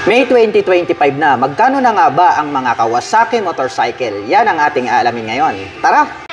May 2025 na, magkano na nga ba ang mga Kawasaki motorcycle? Yan ang ating aalamin ngayon. Tara!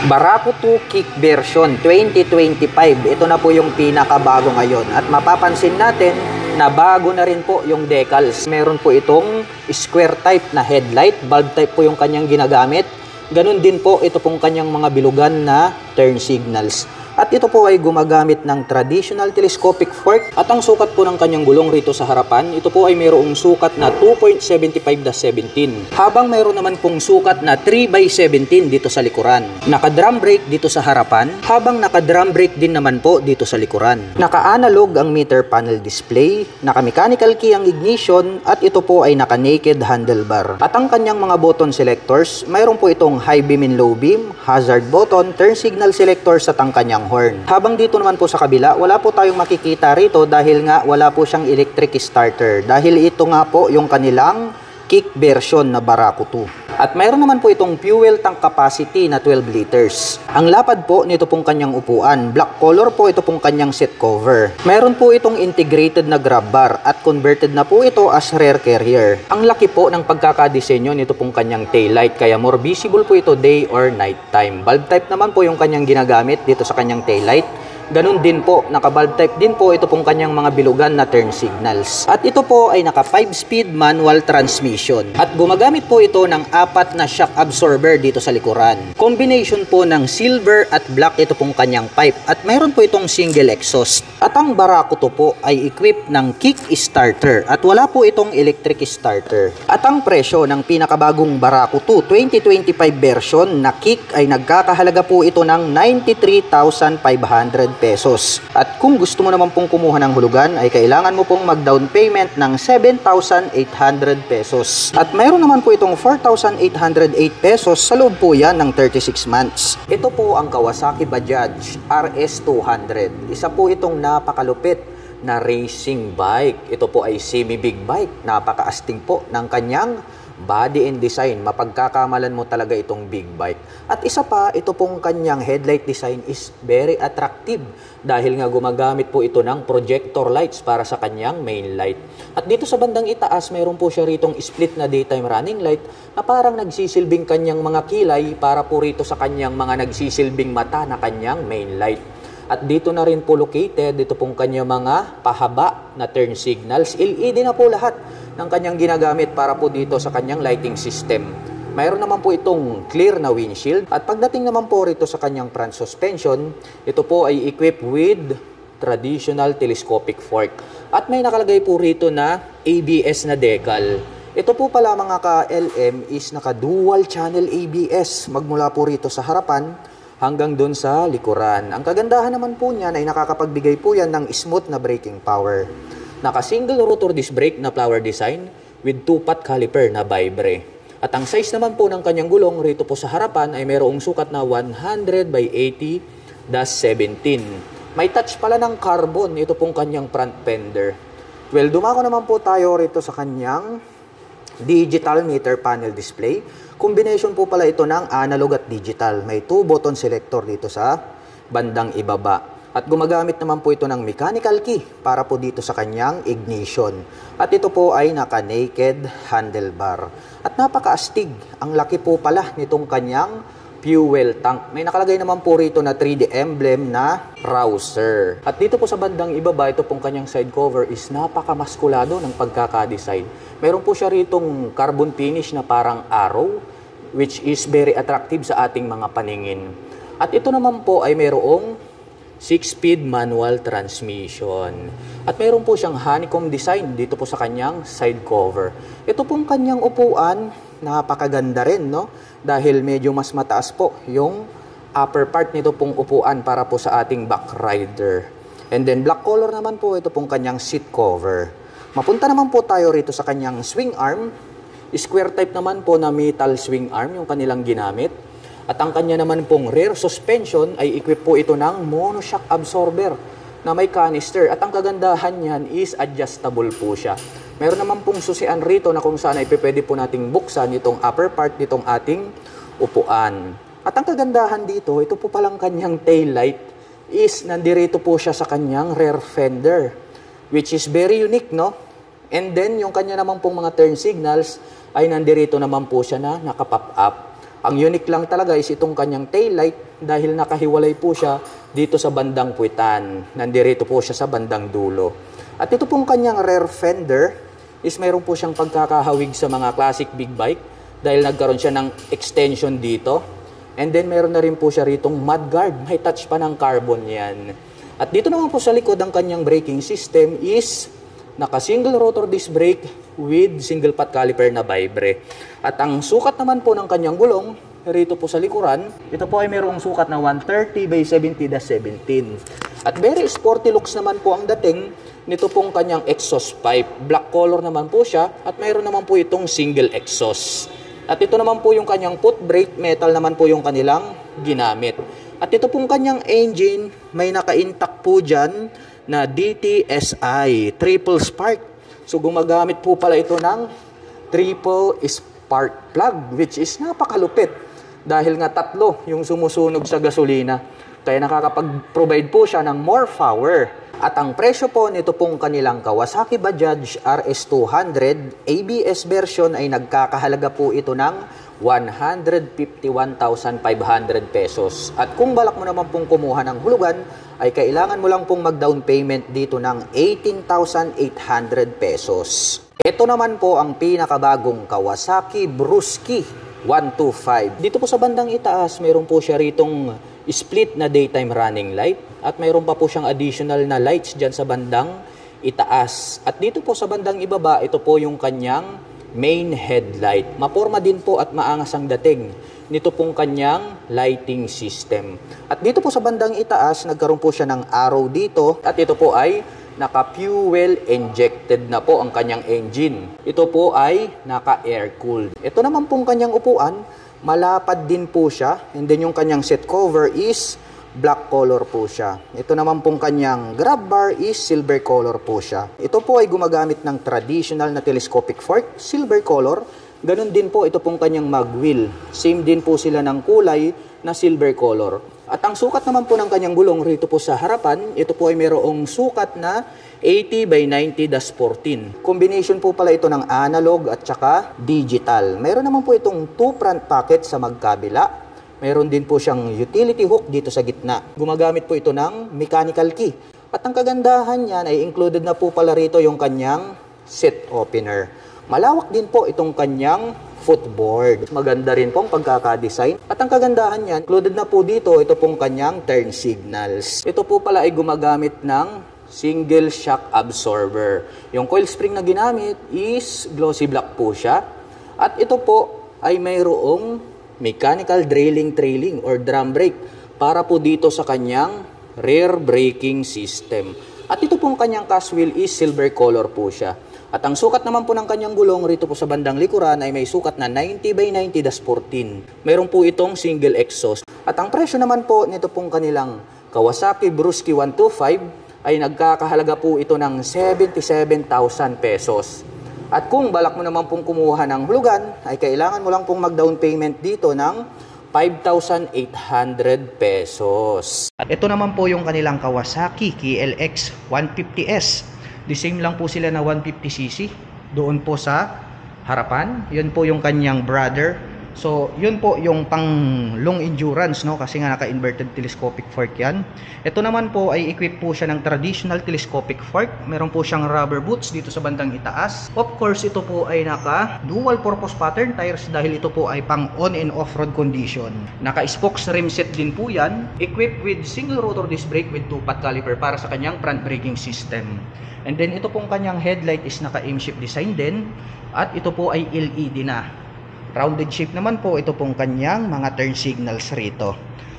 Barako 2 Kick version 2025. Ito na po yung pinakabago ngayon. At mapapansin natin na bago na rin po yung decals. Meron po itong square type na headlight. Bulb type po yung kanyang ginagamit. Ganun din po ito pong kanyang mga bilugan na turn signals. At ito po ay gumagamit ng traditional telescopic fork. At ang sukat po ng kanyang gulong rito sa harapan, ito po ay mayroong sukat na 2.75/17. Habang mayroon naman pong sukat na 3/17 dito sa likuran. Naka-drum brake dito sa harapan, habang naka-drum brake din naman po dito sa likuran. Naka-analog ang meter panel display, naka-mechanical key ang ignition, at ito po ay naka-naked handlebar. At ang kanyang mga button selectors, mayroon po itong high beam and low beam, hazard button, turn signal selectors at ang kanyang horn. Habang dito naman po sa kabila, wala po tayong makikita rito dahil nga wala po siyang electric starter. Dahil ito nga po yung kanilang kick version na Barako 2. At mayroon naman po itong fuel tank capacity na 12 liters. Ang lapad po nito pong kanyang upuan. Black color po ito pong kanyang seat cover. Mayroon po itong integrated na grab bar at converted na po ito as rear carrier. Ang laki po ng pagkakadesenyo nito pong kanyang taillight, kaya more visible po ito day or night time. Bulb type naman po yung kanyang ginagamit dito sa kanyang taillight. Ganun din po, naka-bulb type din po ito pong kanyang mga bilugan na turn signals. At ito po ay naka 5-speed manual transmission. At gumagamit po ito ng 4 na shock absorber dito sa likuran. Combination po ng silver at black ito pong kanyang pipe. At mayroon po itong single exhaust. At ang Barako 2 po ay equipped ng kick starter. At wala po itong electric starter. At ang presyo ng pinakabagong Barako 2 2025 version na kick ay nagkakahalaga po ito ng 93,500 pesos. At kung gusto mo naman pong kumuha ng hulugan, ay kailangan mo pong mag-down payment ng 7,800 pesos. At mayroon naman po itong 4,808 pesos sa loob po yan ng 36 months. Ito po ang Kawasaki Bajaj RS200. Isa po itong napakalupit na racing bike. Ito po ay semi-big bike. Napakaastig po ng kanyang body and design. Mapagkakamalan mo talaga itong big bike. At isa pa, ito pong kanyang headlight design is very attractive dahil nga gumagamit po ito ng projector lights para sa kanyang main light. At dito sa bandang itaas, mayroon po siya ritong split na daytime running light na parang nagsisilbing kanyang mga kilay para po rito sa kanyang mga nagsisilbing mata na kanyang main light. At dito na rin po located, dito pong kanyang mga pahaba na turn signals. LED na po lahat ng kanyang ginagamit para po dito sa kanyang lighting system. Mayroon naman po itong clear na windshield. At pagdating naman po rito sa kanyang front suspension, ito po ay equipped with traditional telescopic fork. At may nakalagay po rito na ABS na decal. Ito po pala mga ka-LM is naka-dual channel ABS. Magmula po rito sa harapan hanggang doon sa likuran. Ang kagandahan naman po niyan ay nakakapagbigay po yan ng smooth na braking power. Naka-single rotor disc brake na flower design with 2-pot caliper na vibre. At ang size naman po ng kanyang gulong rito po sa harapan ay mayroong sukat na 100/80-17. May touch pala ng carbon ito pong kanyang front fender. Well, dumako naman po tayo rito sa kanyang digital meter panel display. Combination po pala ito ng analog at digital. May 2 button selector dito sa bandang ibaba. At gumagamit naman po ito ng mechanical key para po dito sa kanyang ignition. At ito po ay naka-naked handlebar. At napakaastig. Ang laki po pala nitong kanyang fuel tank. May nakalagay naman po rito na 3D emblem na Rouser. At dito po sa bandang ibaba, ito pong kanyang side cover is napakamaskulado ng pagkakadesign. Meron po siya ritong carbon finish na parang arrow, which is very attractive sa ating mga paningin. At ito naman po ay mayroong 6-speed manual transmission. At mayroon po siyang honeycomb design dito po sa kanyang side cover. Ito pong kanyang upuan, napakaganda rin, no? Dahil medyo mas mataas po yung upper part nito pong upuan para po sa ating back rider. And then black color naman po ito pong kanyang seat cover. Mapunta naman po tayo rito sa kanyang swing arm. Square type naman po na metal swing arm yung kanilang ginamit. At ang kanya naman pong rear suspension ay equip po ito ng monoshock absorber na may canister. At ang kagandahan niyan is adjustable po siya. Meron naman pong susian rito na kung saan ay pwede po nating buksan itong upper part nitong ating upuan. At ang kagandahan dito, ito po palang kanyang tail light is nandirito po siya sa kanyang rear fender, which is very unique, no? And then, yung kanya naman pong mga turn signals ay nandirito naman po siya na nakapop up. Ang unique lang talaga is itong kanyang tail light dahil nakahiwalay po siya dito sa bandang puwitan. Nandirito po siya sa bandang dulo. At ito pong kanyang rear fender is mayroon po siyang pagkakahawig sa mga classic big bike dahil nagkaroon siya ng extension dito. And then meron na rin po siya ritong mudguard. May touch pa ng carbon yan. At dito naman po sa likod ang kanyang braking system is naka-single rotor disc brake with single pot caliper na vibre. At ang sukat naman po ng kanyang gulong, rito po sa likuran, ito po ay mayroong sukat na 130 by 70-17. At very sporty looks naman po ang dating nito pong kanyang exhaust pipe. Black color naman po siya at mayroon naman po itong single exhaust. At ito naman po yung kanyang foot brake, metal naman po yung kanilang ginamit. At ito pong kanyang engine, may naka-intact po dyan na DTSI, triple spark. So gumagamit po pala ito ng triple spark plug, which is napakalupit. Dahil nga tatlo yung sumusunog sa gasolina. Kaya nakakapag-provide po siya ng more power. At ang presyo po nito pong kanilang Kawasaki Bajaj RS200 ABS version ay nagkakahalaga po ito ng 151,500 pesos. At kung balak mo naman pong kumuha ng hulugan, ay kailangan mo lang pong mag-down payment dito ng 18,800 pesos. Ito naman po ang pinakabagong Kawasaki Brusky 125. Dito po sa bandang itaas, mayroon po siya ritong split na daytime running light at mayroon pa po siyang additional na lights dyan sa bandang itaas. At dito po sa bandang ibaba, ito po yung kanyang main headlight. Maporma din po at maangas ang dating nito pong kanyang lighting system. At dito po sa bandang itaas, nagkaroon po siya ng arrow dito at ito po ay naka-fuel injected na po ang kanyang engine. Ito po ay naka-air cooled. Ito naman pong kanyang upuan, malapad din po siya. And then yung kanyang seat cover is black color po siya. Ito naman pong kanyang grab bar is silver color po siya. Ito po ay gumagamit ng traditional na telescopic fork, silver color. Ganon din po ito pong kanyang mag-wheel. Same din po sila ng kulay na silver color. At ang sukat naman po ng kanyang gulong rito po sa harapan, ito po ay mayroong sukat na 80 by 90-14. Combination po pala ito ng analog at saka digital. Mayroon naman po itong 2 front pocket sa magkabila. Mayroon din po siyang utility hook dito sa gitna. Gumagamit po ito ng mechanical key. At ang kagandahan niyan ay included na po pala rito yung kanyang seat opener. Malawak din po itong kanyang footboard. Maganda rin pong pagkakadesign. At ang kagandahan niyan, included na po dito ito pong kanyang turn signals. Ito po pala ay gumagamit ng single shock absorber. Yung coil spring na ginamit is glossy black po siya. At ito po ay mayroong mechanical trailing or drum brake para po dito sa kanyang rear braking system. At ito pong kanyang cast wheel is silver color po siya. At ang sukat naman po ng kanyang gulong rito po sa bandang likuran ay may sukat na 90 by 90-14. Mayroon po itong single exhaust. At ang presyo naman po nito pong kanilang Kawasaki Brusky 125 ay nagkakahalaga po ito ng 77,000 pesos. At kung balak mo naman pong kumuha ng hulugan, ay kailangan mo lang pong mag-down payment dito ng 5,800 pesos. At ito naman po yung kanilang Kawasaki KLX 150S. The same lang po sila na 150cc. Doon po sa harapan. Yun po yung kanyang brother. So, yun po yung pang long endurance, no? Kasi nga naka-inverted telescopic fork yan. Ito naman po ay equipped po siya ng traditional telescopic fork. Meron po siyang rubber boots dito sa bandang itaas. Of course, ito po ay naka dual purpose pattern tires dahil ito po ay pang on and off-road condition. Naka-spokes rim set din po yan. Equipped with single rotor disc brake with 2-pot caliper para sa kanyang front braking system. And then ito pong kanyang headlight is naka-aim shift design din. At ito po ay LED na. Rounded shape naman po ito pong kanyang mga turn signals rito.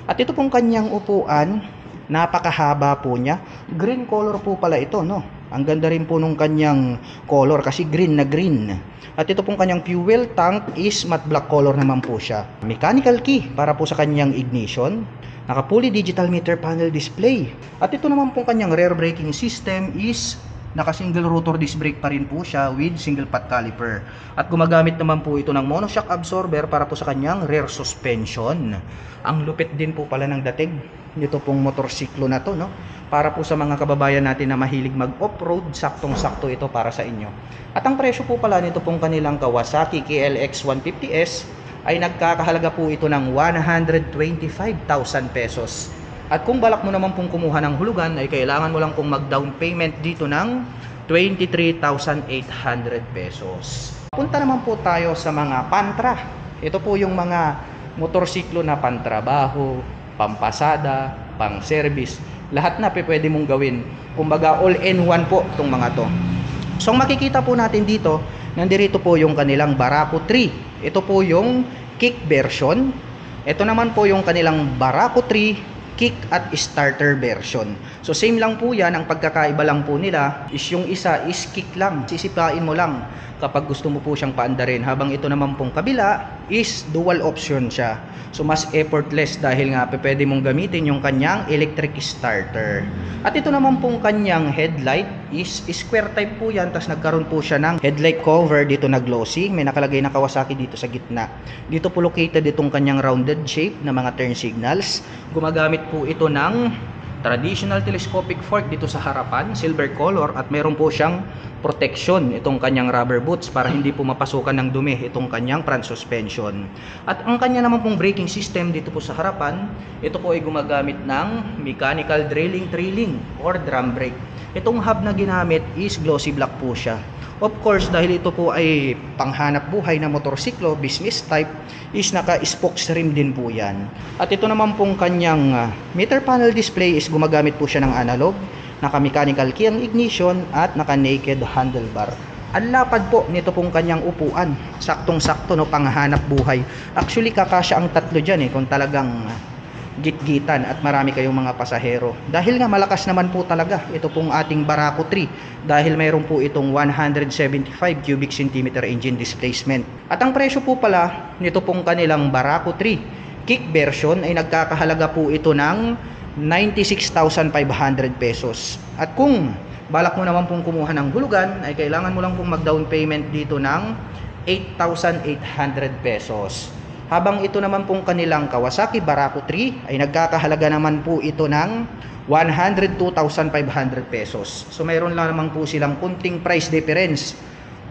At ito pong kanyang upuan, napakahaba po niya. Green color po pala ito, no? Ang ganda rin po nung kanyang color kasi green na green. At ito pong kanyang fuel tank is matte black color naman po siya. Mechanical key para po sa kanyang ignition. Naka fully digital meter panel display. At ito naman pong kanyang rear braking system is naka single rotor disc brake pa rin po siya with single pot caliper. At gumagamit naman po ito ng monoshock absorber para po sa kanyang rear suspension. Ang lupit din po pala ng dating nito pong motorsiklo na to, no? Para po sa mga kababayan natin na mahilig mag-off-road, saktong-sakto ito para sa inyo. At ang presyo po pala nito pong kanilang Kawasaki KLX 150S ay nagkakahalaga po ito ng 125,000 pesos. At kung balak mo naman pong kumuha ng hulugan ay kailangan mo lang pong mag-down payment dito ng 23,800 pesos. Punta naman po tayo sa mga pantra. Ito po yung mga motorsiklo na pantrabaho, pampasada, pang-service. Lahat na pwede mong gawin. Kumbaga all-in-one po itong mga to. So makikita po natin dito, nandirito po yung kanilang Barako 3. Ito po yung kick version. Ito naman po yung kanilang Barako 3 kick at starter version. So same lang po yan, ang pagkakaiba lang po nila is yung isa is kick lang, sisipain mo lang kapag gusto mo po siyang paandarin, habang ito naman pong kabila is dual option siya. So mas effortless dahil nga pwede mong gamitin yung kanyang electric starter. At ito naman pong kanyang headlight is square type po yan, tapos nagkaroon po siya ng headlight cover dito na glossy, may nakalagay na Kawasaki dito sa gitna. Dito po located itong kanyang rounded shape na mga turn signals. Gumagamit po ito ng traditional telescopic fork dito sa harapan, silver color, at meron po siyang protection itong kanyang rubber boots para hindi po mapasukan ng dumi itong kanyang front suspension. At ang kanya naman pong braking system dito po sa harapan, ito po ay gumagamit ng mechanical trailing or drum brake. Itong hub na ginamit is glossy black po siya. Of course, dahil ito po ay panghanap buhay na motorsiklo, business type, is naka-spokes rim din po yan. At ito naman pong kanyang meter panel display is gumagamit po siya ng analog, naka-mechanical key ang ignition, at naka-naked handlebar. Ang lapad po nito pong kanyang upuan, saktong-sakto, no, panghanap buhay. Actually, kakasya ang tatlo dyan kung talagang gitgitan at marami kayong mga pasahero. Dahil nga malakas naman po talaga ito pong ating Barako 3 dahil mayroon po itong 175 cubic centimeter engine displacement. At ang presyo po pala nito pong kanilang Barako 3 kick version ay nagkakahalaga po ito ng 96,500 pesos. At kung balak mo naman pong kumuha ng hulugan ay kailangan mo lang pong mag-down payment dito ng 8,800 pesos. Habang ito naman pong kanilang Kawasaki Barako 3 ay nagkakahalaga naman po ito ng 102,500 pesos. So mayroon lang naman po silang kunting price difference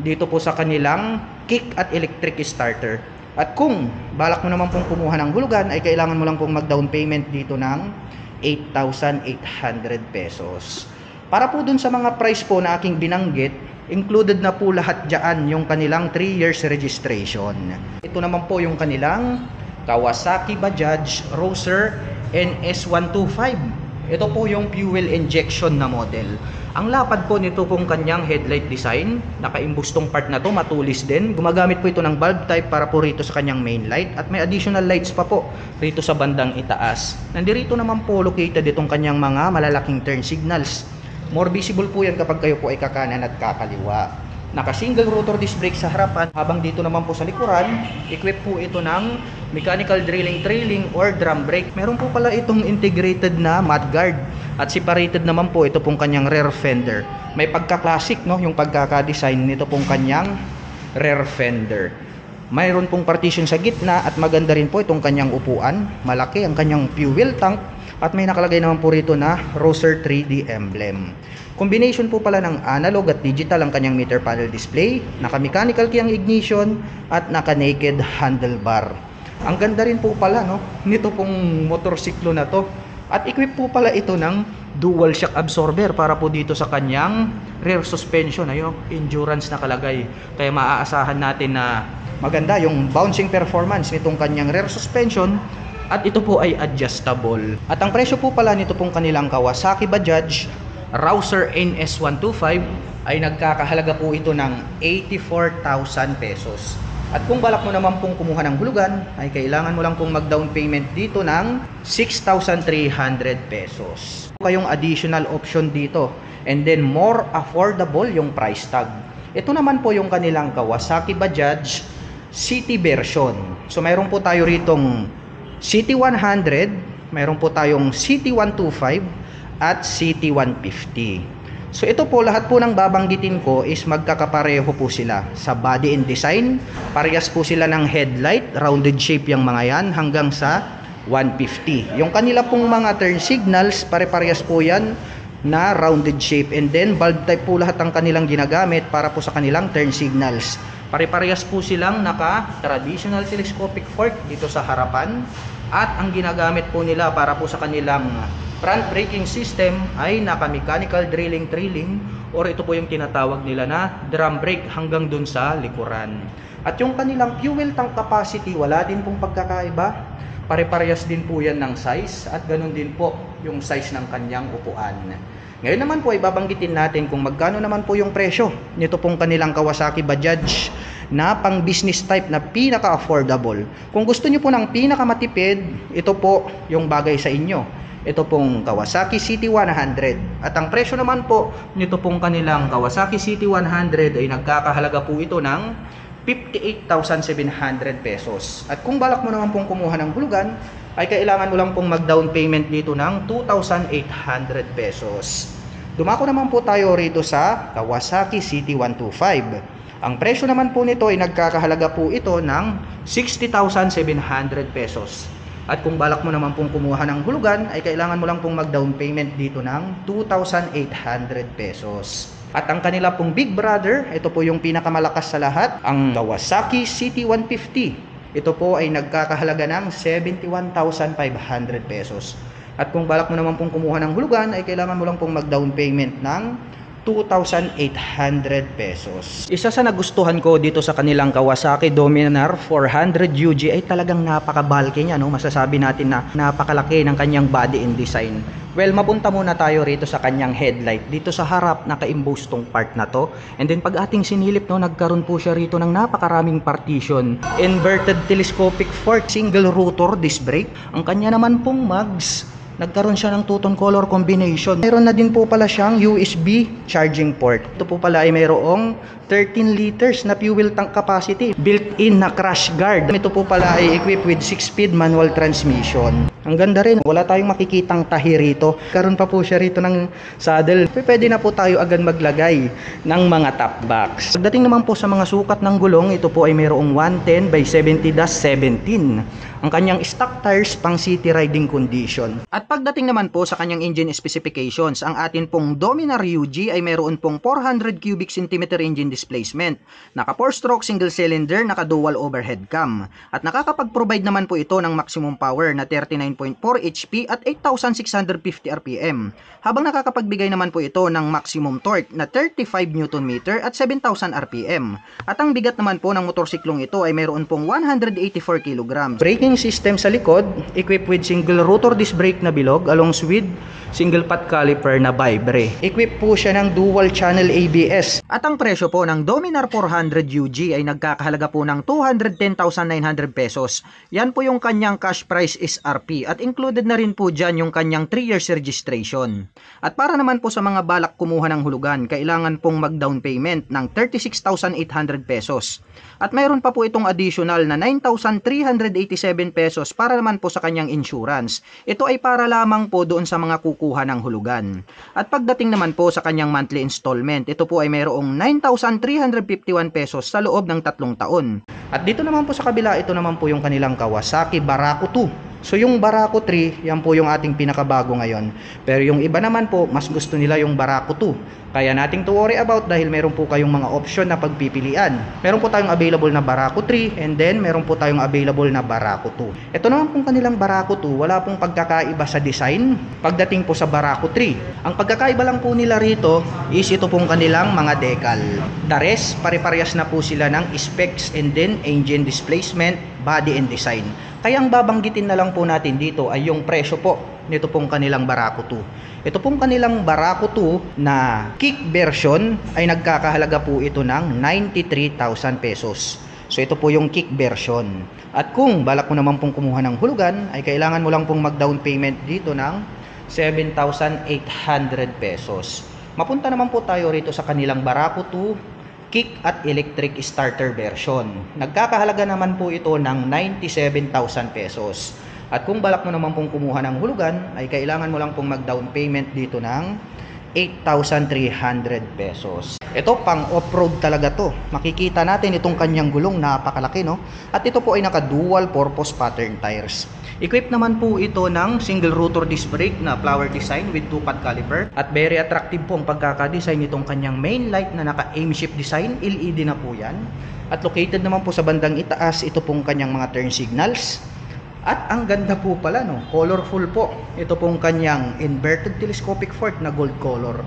dito po sa kanilang kick at electric starter. At kung balak mo naman pong kumuha ng hulugan ay kailangan mo lang pong mag-down payment dito ng 8,800 pesos. Para po dun sa mga price po na aking binanggit, included na po lahat dyan yung kanilang 3 years registration. Ito naman po yung kanilang Kawasaki Bajaj Roser NS125. Ito po yung fuel injection na model. Ang lapad po nito pong kanyang headlight design, nakaimbustong part na to, matulis din. Gumagamit po ito ng bulb type para po rito sa kanyang main light at may additional lights pa po rito sa bandang itaas. Nandirito naman po located itong kanyang mga malalaking turn signals. More visible po yan kapag kayo po ay kakanan at kakaliwa. Naka-single rotor disc brake sa harapan, habang dito naman po sa likuran, equip po ito ng mechanical trailing or drum brake. Meron po pala itong integrated na mudguard at separated naman po ito pong kanyang rear fender. May pagka-classic, no, yung pagkaka-design nito pong kanyang rear fender. Mayroon pong partition sa gitna at maganda rin po itong kanyang upuan. Malaki ang kanyang fuel tank. At may nakalagay naman po rito na Roser 3D emblem. Combination po pala ng analog at digital ang kanyang meter panel display, naka-mechanical key ang ignition, at naka-naked handlebar. Ang ganda rin po pala, no, nito pong motorsiklo na to. At equip po pala ito ng dual shock absorber para po dito sa kanyang rear suspension. Ayun, endurance nakalagay. Kaya maaasahan natin na maganda yung bouncing performance nitong kanyang rear suspension. At ito po ay adjustable. At ang presyo po pala nito pong kanilang Kawasaki Bajaj Roser NS125 ay nagkakahalaga po ito ng 84,000 pesos. At kung balak mo naman pong kumuha ng hulugan, ay kailangan mo lang pong mag-down payment dito ng 6,300 pesos. Kayong additional option dito. And then more affordable yung price tag. Ito naman po yung kanilang Kawasaki Bajaj City version. So mayroon po tayo ritong City 100, mayroon po tayong City 125 at City 150. So ito po, lahat po ng babanggitin ko is magkakapareho po sila sa body and design. Parehas po sila ng headlight, rounded shape yung mga yan hanggang sa 150. Yung kanila pong mga turn signals, pare-parehas po yan na rounded shape. And then bulb type po lahat ang kanilang ginagamit para po sa kanilang turn signals. Pare-parehas po silang naka-traditional telescopic fork dito sa harapan. At ang ginagamit po nila para po sa kanilang front braking system ay naka-mechanical drilling or ito po yung tinatawag nila na drum brake hanggang dun sa likuran. At yung kanilang fuel tank capacity, wala din pong pagkakaiba. Pare-parehas din po yan ng size at ganun din po yung size ng kanyang upuan. Ngayon naman po ay babanggitin natin kung magkano naman po yung presyo nito pong kanilang Kawasaki Bajaj na pang business type na pinaka-affordable. Kung gusto nyo po ng pinaka-matipid, ito po yung bagay sa inyo. Ito pong Kawasaki City 100. At ang presyo naman po nito pong kanilang Kawasaki City 100 ay nagkakahalaga po ito ng 58,700 pesos. At kung balak mo naman pong kumuha ng hulugan, ay kailangan mo lang pong mag-down payment dito ng 2,800 pesos. Dumako naman po tayo rito sa Kawasaki City 125. Ang presyo naman po nito ay nagkakahalaga po ito ng 60,700 pesos. At kung balak mo naman pong kumuha ng hulugan, ay kailangan mo lang pong mag-down payment dito ng 2,800 pesos. At ang kanila pong big brother, ito po yung pinakamalakas sa lahat, ang Kawasaki City 150. Ito po ay nagkakahalaga ng 71,500 pesos. At kung balak mo naman pong kumuha ng hulugan, ay kailangan mo lang pong mag-down payment ng 2,800 pesos. Isa sa nagustuhan ko dito sa kanilang Kawasaki Dominar 400 UG ay talagang napaka-bulky niya, no? Masasabi natin na napakalaki ng kanyang body and design. Well, mapunta muna tayo rito sa kanyang headlight. Dito sa harap, naka-emboss tong part na to. And then pag ating sinilip, no, nagkaroon po siya rito ng napakaraming partition. Inverted telescopic fork, single rotor disc brake. Ang kanya naman pong mags, nagkaroon siya ng two-tone color combination. Meron na din po pala siyang USB charging port. Ito po pala ay mayroong 13 liters na fuel tank capacity. Built-in na crash guard. Ito po pala ay equipped with 6-speed manual transmission. Ang ganda rin. Wala tayong makikitang tahi rito. Karoon pa po siya rito ng saddle. Pwede na po tayo agad maglagay ng mga top box. Pagdating naman po sa mga sukat ng gulong, ito po ay mayroong 110 by 70-17. Ang kanyang stock tires pang city riding condition. At pagdating naman po sa kanyang engine specifications, ang atin pong Dominar UG ay mayroon pong 400 cubic centimeter engine displacement. Naka 4-stroke single cylinder, naka dual overhead cam. At nakakapag-provide naman po ito ng maximum power na 39.4 HP at 8,650 RPM. Habang nakakapagbigay naman po ito ng maximum torque na 35 Nm at 7,000 RPM. At ang bigat naman po ng motorsiklong ito ay mayroon pong 184 kg. Braking system sa likod, equipped with single rotor disc brake na bilog along with single pot caliper na vibre. Equipped po siya ng dual channel ABS. At ang presyo po ng Dominar 400 UG ay nagkakahalaga po ng 210,900 pesos. Yan po yung kanyang cash price SRP at included na rin po dyan yung kanyang 3 years registration. At para naman po sa mga balak kumuha ng hulugan, kailangan pong mag-down payment ng 36,800 pesos. At mayroon pa po itong additional na 9,387 pesos para naman po sa kanyang insurance. Ito ay para lamang po doon sa mga kukuha ng hulugan. At pagdating naman po sa kanyang monthly installment, ito po ay mayroong 9,351 pesos sa loob ng 3 taon. At dito naman po sa kabila, ito naman po yung kanilang Kawasaki Barako 2. So yung Barako 3, yan po yung ating pinakabago ngayon. Pero yung iba naman po, mas gusto nila yung Barako 2. Kaya nating to worry about dahil meron po kayong mga option na pagpipilian. Meron po tayong available na Barako 3 and then meron po tayong available na Barako 2. Ito naman pong kanilang Barako 2, wala pong pagkakaiba sa design pagdating po sa Barako 3. Ang pagkakaiba lang po nila rito is ito pong kanilang mga decal. The rest, pare-parehas na po sila ng specs and then engine displacement, body and design. Kaya ang babanggitin na lang po natin dito ay yung presyo po nito pong kanilang Barako 2. Ito pong kanilang Barako 2 na kick version ay nagkakahalaga po ito ng 93,000 pesos. So ito po yung kick version. At kung balak mo naman pong kumuha ng hulugan, ay kailangan mo lang pong mag-down payment dito ng 7,800 pesos. Mapunta naman po tayo rito sa kanilang Barako 2 kick at electric starter version. Nagkakahalaga naman po ito ng 97,000 pesos. At kung balak mo naman pong kumuha ng hulugan, ay kailangan mo lang pong mag-down payment dito ng 8,300 pesos. Ito pang off-road talaga to. Makikita natin itong kanyang gulong, napakalaki no. At ito po ay naka dual purpose pattern tires. Equipped naman po ito ng single rotor disc brake na flower design with 2-pad caliper. At very attractive po ang pagkaka-design nitong kanyang main light na naka aim shift design, LED na po yan. At located naman po sa bandang itaas ito pong kanyang mga turn signals. At ang ganda po pala no, colorful po. Ito pong kanyang inverted telescopic fork na gold color.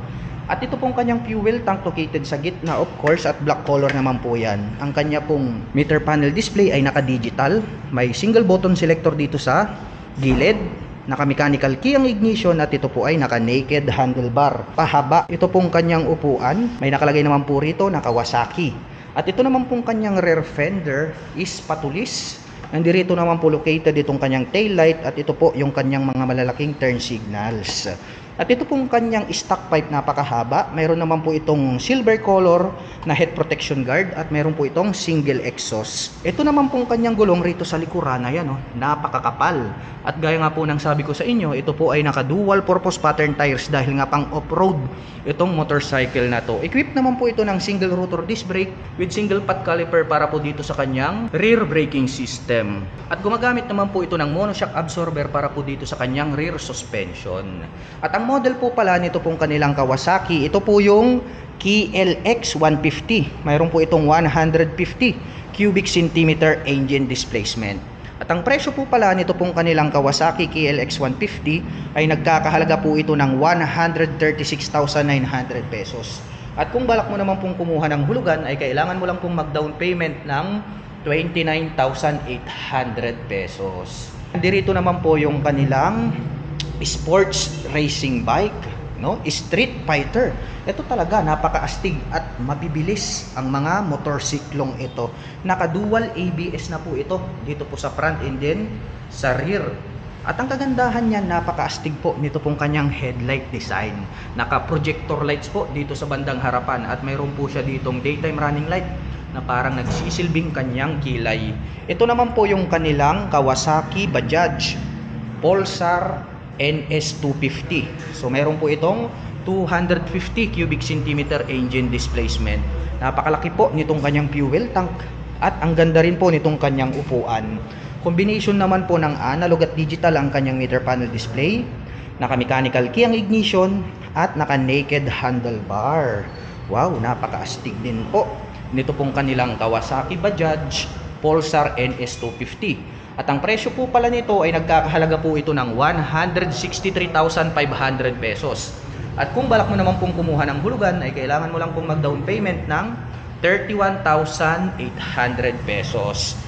At ito pong kanyang fuel tank located sa gitna of course at black color naman po yan. Ang kanya pong meter panel display ay naka-digital. May single button selector dito sa gilid. Naka-mechanical key ang ignition at ito po ay naka-naked handlebar. Pahaba. Ito pong kanyang upuan. May nakalagay naman po rito na Kawasaki. At ito naman pong kanyang rear fender is patulis. Nandito naman po located itong kanyang tail light at ito po yung kanyang mga malalaking turn signals. At ito pong kanyang stock pipe napakahaba. Mayroon naman po itong silver color na head protection guard at mayroon po itong single exhaust. Ito naman pong kanyang gulong rito sa likuran, ayan oh, napakakapal. At gaya nga po ng sabi ko sa inyo, ito po ay naka dual purpose pattern tires dahil nga pang off-road itong motorcycle na to. Equipped naman po ito ng single rotor disc brake with single pad caliper para po dito sa kanyang rear braking system. At gumagamit naman po ito ng monoshock absorber para po dito sa kanyang rear suspension. At ang model po pala nito pong kanilang Kawasaki, ito po yung KLX 150. Mayroon po itong 150 cubic centimeter engine displacement. At ang presyo po pala nito pong kanilang Kawasaki KLX 150 ay nagkakahalaga po ito ng 136,900 pesos. At kung balak mo naman pong kumuha ng hulugan ay kailangan mo lang pong mag-down payment ng 29,800 pesos. Dito naman po yung kanilang sports racing bike, no? Street Fighter. Ito talaga napakaastig at mabibilis ang mga motorsiklong ito. Naka-dual ABS na po ito dito po sa front and then sa rear. At ang kagandahan niya, napakaastig po nito pong kanyang headlight design. Naka-projector lights po dito sa bandang harapan at mayroon po siya ditong daytime running light na parang nagsisilbing kanyang kilay. Ito naman po yung kanilang Kawasaki Bajaj Pulsar NS250. So meron po itong 250 cubic centimeter engine displacement. Napakalaki po nitong kanyang fuel tank at ang ganda rin po nitong kanyang upuan. Combination naman po ng analog at digital ang kanyang meter panel display. Naka-mechanical key ang ignition at naka-naked handlebar. Wow, napakaastig din po nito pong kanilang Kawasaki Bajaj Pulsar NS250. At ang presyo po pala nito ay nagkakahalaga po ito ng 163,500 pesos. At kung balak mo naman pong kumuha ng hulugan ay kailangan mo lang pong mag-down payment ng 31,800 pesos.